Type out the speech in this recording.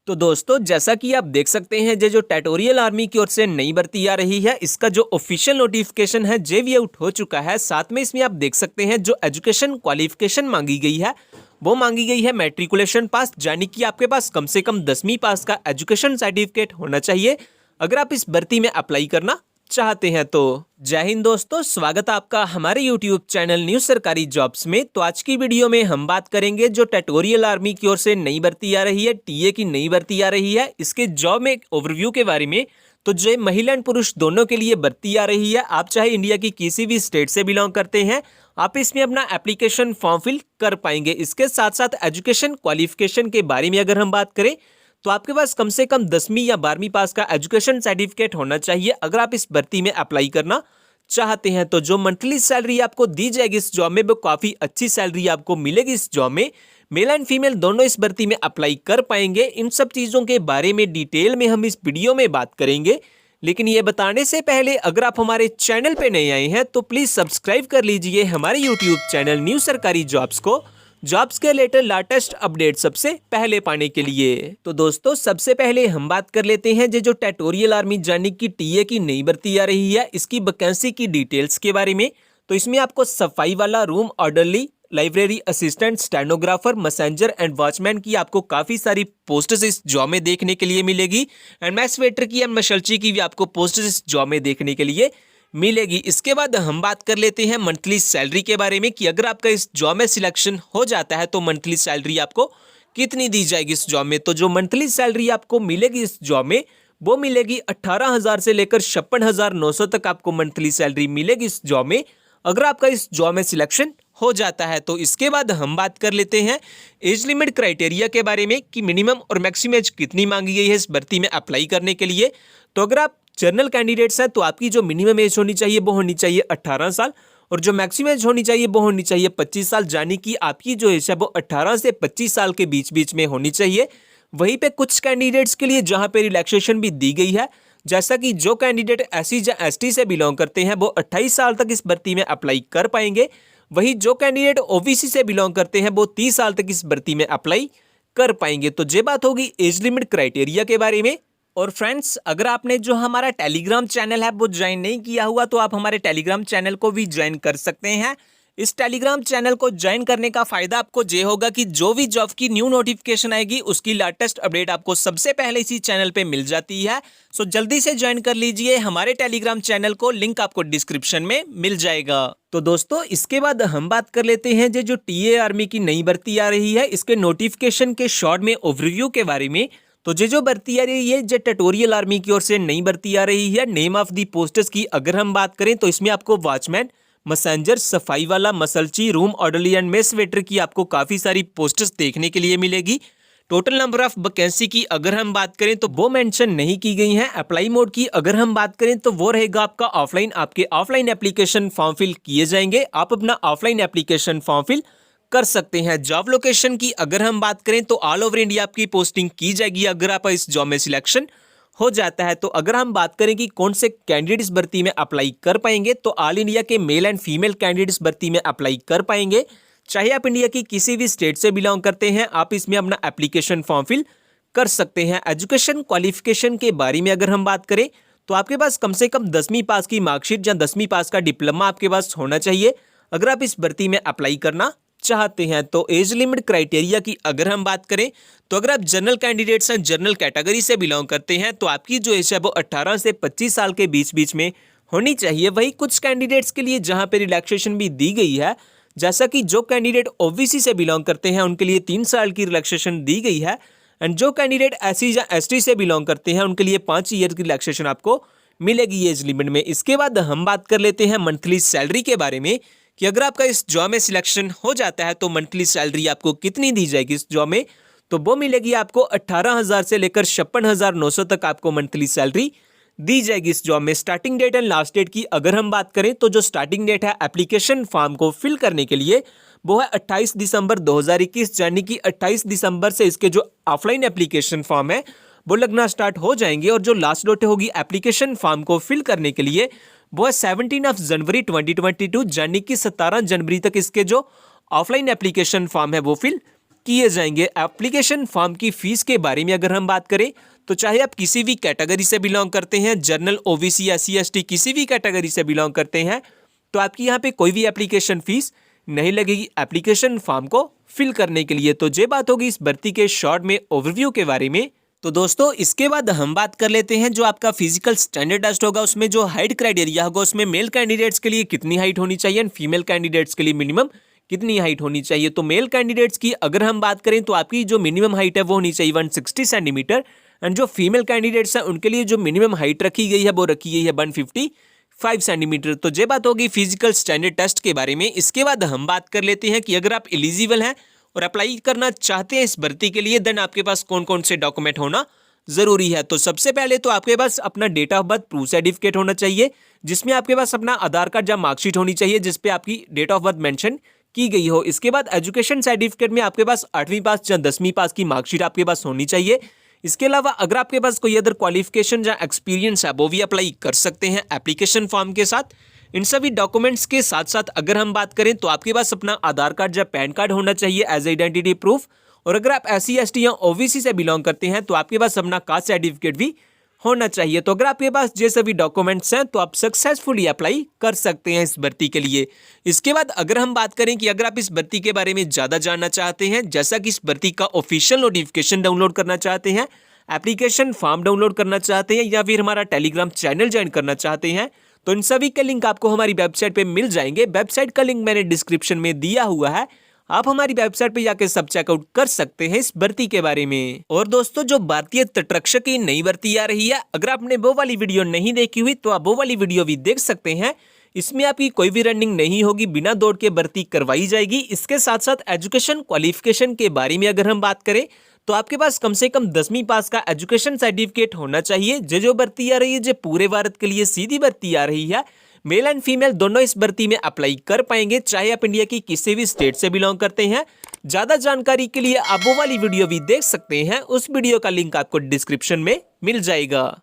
तो दोस्तों जैसा कि आप देख सकते हैं जो टेटोरियल आर्मी की ओर से नई भर्ती आ रही है, इसका जो ऑफिशियल नोटिफिकेशन है जे वी आउट हो चुका है। साथ में इसमें आप देख सकते हैं जो एजुकेशन क्वालिफिकेशन मांगी गई है वो मांगी गई है मैट्रिकुलेशन पास, यानी कि आपके पास कम से कम 10वीं पास का एजुकेशन सर्टिफिकेट होना चाहिए अगर आप इस भर्ती में अप्लाई करना चाहते हैं तो। जय हिंद दोस्तों, स्वागत है आपका हमारे YouTube चैनल न्यू सरकारी जॉब्स में। तो आज की वीडियो में हम बात करेंगे जो टेटोरियल आर्मी की ओर से नई भर्ती आ रही है, टीए की नई भर्ती आ रही है, इसके जॉब में ओवरव्यू के बारे में। तो जो महिला एंड पुरुष दोनों के लिए भर्ती आ रही है, आप चाहे इंडिया की किसी भी स्टेट से बिलोंग करते हैं, आप इसमें अपना एप्लीकेशन फॉर्म फिल कर पाएंगे। इसके साथ साथ एजुकेशन क्वालिफिकेशन के बारे में अगर हम बात करें तो आपके पास कम से कम 10वीं या 12वीं पास का एजुकेशन सर्टिफिकेट होना चाहिए अगर आप इस भर्ती में अप्लाई करना चाहते हैं। तो जो मंथली सैलरी आपको दी जाएगी इस जॉब में वो काफ़ी अच्छी सैलरी आपको मिलेगी इस जॉब में। मेल एंड फीमेल दोनों इस भर्ती में अप्लाई कर पाएंगे। इन सब चीज़ों के बारे में डिटेल में हम इस वीडियो में बात करेंगे, लेकिन ये बताने से पहले अगर आप हमारे चैनल पे नए आए हैं तो प्लीज़ सब्सक्राइब कर लीजिए हमारे यूट्यूब चैनल न्यू सरकारी जॉब्स को, जॉब्स के रिलेटेड लेटेस्ट अपडेट सबसे पहले पाने के लिए। तो दोस्तों सबसे पहले हम बात कर लेते हैं जो टेटोरियल आर्मी यानी कि टीए की नई भर्ती आ रही है, इसकी वैकेंसी की डिटेल्स के बारे में। तो इसमें आपको सफाई वाला, room orderly, library assistant, stenographer, messenger and watchman की आपको काफ़ी सारी पोस्ट्स इस जॉब में देखने के लिए मिलेगी। एंड मैस वेटर की एंड मशलची की भी आपको पोस्ट्स इस जॉब में देखने के लिए मिलेगी। इसके बाद हम बात कर लेते हैं मंथली सैलरी के बारे में कि अगर आपका इस जॉब में सिलेक्शन हो जाता है तो मंथली सैलरी आपको कितनी दी जाएगी इस जॉब में। तो जो मंथली सैलरी आपको मिलेगी इस जॉब में वो मिलेगी 18,000 से लेकर 56,900 तक आपको मंथली सैलरी मिलेगी इस जॉब में अगर आपका इस जॉब में सिलेक्शन हो जाता है। तो इसके बाद हम बात कर लेते हैं एज लिमिट क्राइटेरिया के बारे में कि मिनिमम और मैक्सिमम एज कितनी मांगी गई है इस भर्ती में अप्लाई करने के लिए। तो अगर आप जनरल कैंडिडेट्स हैं तो आपकी जो मिनिमम एज होनी चाहिए वो होनी चाहिए 18 साल और जो मैक्सिमम एज होनी चाहिए वो होनी चाहिए 25 साल, यानी कि आपकी जो एज है वो 18 से 25 साल के बीच बीच में होनी चाहिए। वहीं पे कुछ कैंडिडेट्स के लिए जहां पे रिलैक्सेशन भी दी गई है, जैसा कि जो कैंडिडेट एससी या एसटी से बिलोंग करते हैं वो 28 साल तक इस भर्ती में अप्लाई कर पाएंगे। वहीं जो कैंडिडेट ओबीसी से बिलोंग करते हैं वो 30 साल तक इस भर्ती में अप्लाई कर पाएंगे। तो ये बात होगी एज लिमिट क्राइटेरिया के बारे में। और फ्रेंड्स अगर आपने जो हमारा टेलीग्राम चैनल है वो ज्वाइन नहीं किया हुआ तो आप हमारे टेलीग्राम चैनल को भी ज्वाइन कर सकते हैं। इस टेलीग्राम चैनल को ज्वाइन करने का फायदा आपको ये होगा कि जो भी जॉब की न्यू नोटिफिकेशन आएगी उसकी लेटेस्ट अपडेट आपको सबसे पहले इसी चैनल पे मिल जाती है। सो जल्दी से ज्वाइन कर लीजिए हमारे टेलीग्राम चैनल को, लिंक आपको डिस्क्रिप्शन में मिल जाएगा। तो दोस्तों इसके बाद हम बात कर लेते हैं जो टीए आर्मी की नई भर्ती आ रही है, इसके नोटिफिकेशन के शॉर्ट में ओवरव्यू के बारे में। तो जो भर्ती आ रही है जो टेटोरियल आर्मी की ओर से नई भर्ती आ रही है, नेम ऑफ दी पोस्ट्स की अगर हम बात करें तो इसमें आपको वॉचमैन, मैसेंजर, सफाई वाला, मसलची, room orderly and mess waiter की आपको काफ़ी सारी पोस्ट्स देखने के लिए मिलेगी। टोटल नंबर ऑफ वैकेंसी की अगर हम बात करें तो वो मेंशन नहीं की गई हैं। अप्लाई मोड की अगर हम बात करें तो वो रहेगा आपका ऑफलाइन, आपके ऑफलाइन एप्लीकेशन फॉर्म फिल किए जाएंगे, आप अपना ऑफलाइन एप्लीकेशन फॉर्म फिल कर सकते हैं। जॉब लोकेशन की अगर हम बात करें तो ऑल ओवर इंडिया आपकी पोस्टिंग की जाएगी अगर आप इस जॉब में सिलेक्शन हो जाता है। तो अगर हम बात करें कि कौन से कैंडिडेट इस भर्ती में अप्लाई कर पाएंगे तो ऑल इंडिया के मेल एंड फीमेल कैंडिडेट इस भर्ती में अप्लाई कर पाएंगे। चाहे आप इंडिया की किसी भी स्टेट से बिलोंग करते हैं, आप इसमें अपना एप्लीकेशन फॉर्म फिल कर सकते हैं। एजुकेशन क्वालिफिकेशन के बारे में अगर हम बात करें तो आपके पास कम से कम 10वीं पास की मार्कशीट या 10वीं पास का डिप्लोमा आपके पास होना चाहिए अगर आप इस भर्ती में अप्लाई करना चाहते हैं। तो एज लिमिट क्राइटेरिया की अगर हम बात करें तो अगर आप जनरल कैंडिडेट्स हैं, जनरल कैटेगरी से बिलोंग करते हैं तो आपकी जो एज है वो 18 से 25 साल के बीच बीच में होनी चाहिए। वही कुछ कैंडिडेट्स के लिए जहां पे रिलैक्सेशन भी दी गई है, जैसा कि जो कैंडिडेट ओबीसी से बिलोंग करते हैं उनके लिए 3 साल की रिलैक्सेशन दी गई है। एंड जो कैंडिडेट एससी या एसटी से बिलोंग करते हैं उनके लिए 5 ईयर की रिलैक्सेशन आपको मिलेगी एज लिमिट में। इसके बाद हम बात कर लेते हैं मंथली सैलरी के बारे में कि अगर आपका इस जॉब में सिलेक्शन हो जाता है तो मंथली सैलरी आपको कितनी दी जाएगी इस जॉब में। तो वो मिलेगी आपको 18,000 से लेकर 56,900 तक आपको मंथली सैलरी दी जाएगी इस जॉब में। Starting date and last date की अगर हम बात करें तो जो स्टार्टिंग डेट है एप्लीकेशन फॉर्म को फिल करने के लिए वो है 28 दिसंबर 2021, यानी कि 28 दिसंबर से इसके जो ऑफलाइन एप्लीकेशन फॉर्म है वो लगना स्टार्ट हो जाएंगे। और जो लास्ट डेट होगी एप्लीकेशन फॉर्म को फिल करने के लिए वो है 17 जनवरी 2022, यानी कि 17 जनवरी तक इसके जो ऑफलाइन एप्लीकेशन फॉर्म है वो फिल किए जाएंगे। एप्लीकेशन फॉर्म की फीस के बारे में अगर हम बात करें तो चाहे आप किसी भी कैटेगरी से बिलोंग करते हैं, जनरल, ओबीसी, एससी, एसटी, किसी भी कैटेगरी से बिलोंग करते हैं, तो आपकी यहाँ पे कोई भी एप्लीकेशन फीस नहीं लगेगी एप्लीकेशन फॉर्म को फिल करने के लिए। तो ये बात होगी इस भर्ती के शॉर्ट में ओवरव्यू के बारे में। तो दोस्तों इसके बाद हम बात कर लेते हैं जो आपका फिजिकल स्टैंडर्ड टेस्ट होगा, उसमें जो हाइट क्राइटेरिया होगा, उसमें मेल कैंडिडेट्स के लिए कितनी हाइट होनी चाहिए एंड फीमेल कैंडिडेट्स के लिए मिनिमम कितनी हाइट होनी चाहिए। तो मेल कैंडिडेट्स की अगर हम बात करें तो आपकी जो मिनिमम हाइट है वो होनी चाहिए 160 सेंटीमीटर एंड जो फीमेल कैंडिडेट्स हैं उनके लिए जो मिनिमम हाइट रखी गई है वो रखी गई है 155 सेंटीमीटर। तो ये बात होगी फिजिकल स्टैंडर्ड टेस्ट के बारे में। इसके बाद हम बात कर लेते हैं कि अगर आप एलिजिबल हैं और अप्लाई करना चाहते हैं इस भर्ती के लिए, देन आपके पास कौन कौन से डॉक्यूमेंट होना जरूरी है। तो सबसे पहले तो आपके पास अपना date of birth proof certificate होना चाहिए, जिसमें आपके पास अपना आधार कार्ड या मार्कशीट होनी चाहिए जिसपे आपकी डेट ऑफ बर्थ मेंशन की गई हो। इसके बाद एजुकेशन सर्टिफिकेट में आपके पास 8वीं पास या 10वीं पास की मार्कशीट आपके पास होनी चाहिए। इसके अलावा अगर आपके पास कोई अदर क्वालिफिकेशन या एक्सपीरियंस है वो भी अप्लाई कर सकते हैं एप्लीकेशन फॉर्म के साथ। इन सभी डॉक्यूमेंट्स के साथ साथ अगर हम बात करें तो आपके पास अपना आधार कार्ड या पैन कार्ड होना चाहिए एज आइडेंटिटी प्रूफ। और अगर आप एससी, एसटी या ओबीसी से बिलोंग करते हैं तो आपके पास अपना कास्ट सर्टिफिकेट भी होना चाहिए। तो अगर आपके पास ये सभी डॉक्यूमेंट्स हैं तो आप सक्सेसफुली अप्लाई कर सकते हैं इस भर्ती के लिए। इसके बाद अगर हम बात करें कि अगर आप इस भर्ती के बारे में ज़्यादा जानना चाहते हैं, जैसा कि इस भर्ती का ऑफिशियल नोटिफिकेशन डाउनलोड करना चाहते हैं, एप्लीकेशन फॉर्म डाउनलोड करना चाहते हैं या फिर हमारा टेलीग्राम चैनल ज्वाइन करना चाहते हैं, तो इन सभी के लिंक आपको हमारी वेबसाइट पे मिल जाएंगे। वेबसाइट का लिंक मैंने डिस्क्रिप्शन में दिया हुआ है, आप हमारी वेबसाइट पे जाके सब चेकआउट कर सकते हैं इस भर्ती के बारे में। और दोस्तों जो भारतीय तटरक्षक की नई भर्ती आ रही है, अगर आपने वो वाली वीडियो नहीं देखी हुई तो आप वो वाली वीडियो भी देख सकते हैं। इसमें आपकी कोई भी रनिंग नहीं होगी, बिना दौड़ के भर्ती करवाई जाएगी। इसके साथ साथ एजुकेशन क्वालिफिकेशन के बारे में अगर हम बात करें तो आपके पास कम से कम 10वीं पास का एजुकेशन सर्टिफिकेट होना चाहिए। जो भर्ती आ रही है जो पूरे भारत के लिए सीधी भर्ती आ रही है, मेल एंड फीमेल दोनों इस भर्ती में अप्लाई कर पाएंगे, चाहे आप इंडिया की किसी भी स्टेट से बिलोंग करते हैं। ज्यादा जानकारी के लिए आप वो वाली वीडियो भी देख सकते हैं, उस वीडियो का लिंक आपको डिस्क्रिप्शन में मिल जाएगा।